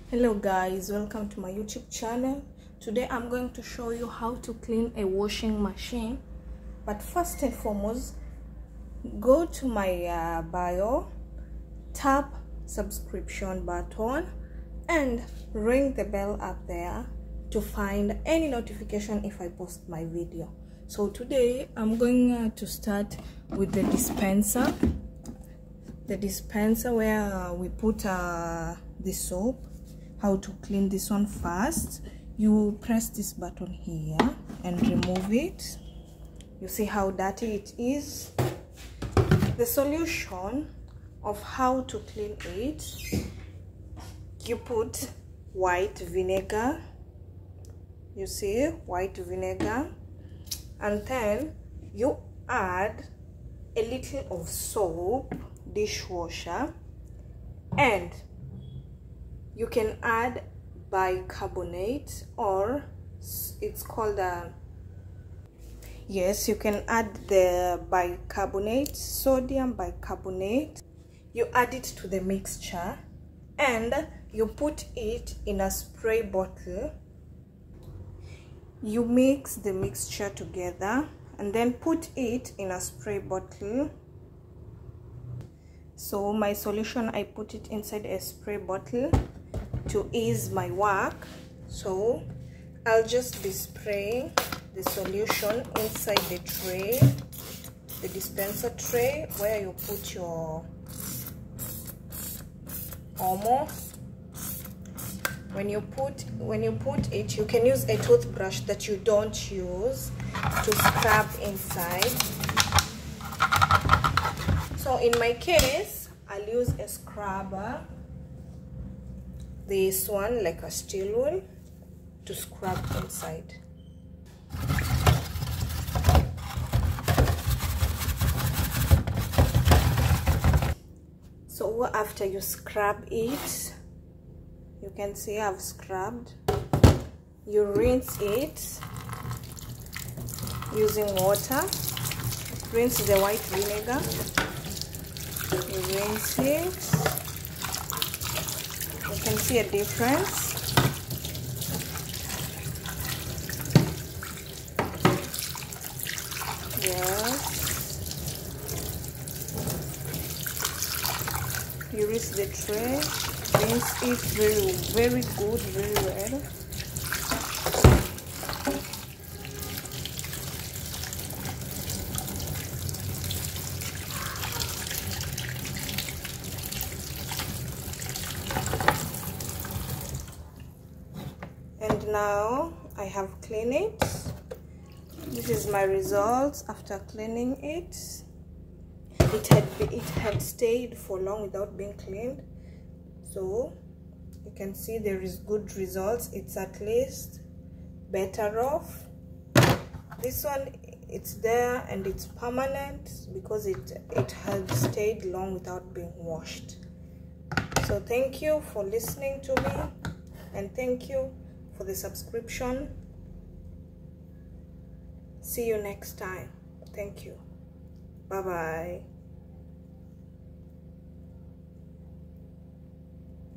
Hello guys, welcome to my YouTube channel. Today I'm going to show you how to clean a washing machine. But first and foremost, go to my bio, tap subscription button and ring the bell up there to find any notification if I post my video. So today I'm going to start with the dispenser. The dispenser where we put the soap. How to clean this one first, you press this button here and remove it. You see how dirty it is. The solution of how to clean it, you put white vinegar, you see, white vinegar, and then you add a little of soap, dishwasher, and you can add bicarbonate, or it's called yes, you can add the bicarbonate, sodium bicarbonate. You add it to the mixture and you put it in a spray bottle. You mix the mixture together and then put it in a spray bottle. So my solution, I put it inside a spray bottle to ease my work. So I'll just be spraying the solution inside the tray, the dispenser tray where you put your Omo. When you put it, you can use a toothbrush that you don't use to scrub inside. So in my case, I'll use a scrubber, this one like a steel wool, to scrub inside. So after you scrub it, you can see I've scrubbed. You rinse it using water. Rinse the white vinegar. You rinse it. You can see a difference. Yes. You rinse the tray. Rinse it very good, very well. And now I have cleaned it. This is my results after cleaning it. It had stayed for long without being cleaned, so you can see there is good results. It's at least better off. This one, it's there and it's permanent because it had stayed long without being washed. So thank you for listening to me, and thank you for the subscription. See you next time. Thank you. Bye bye.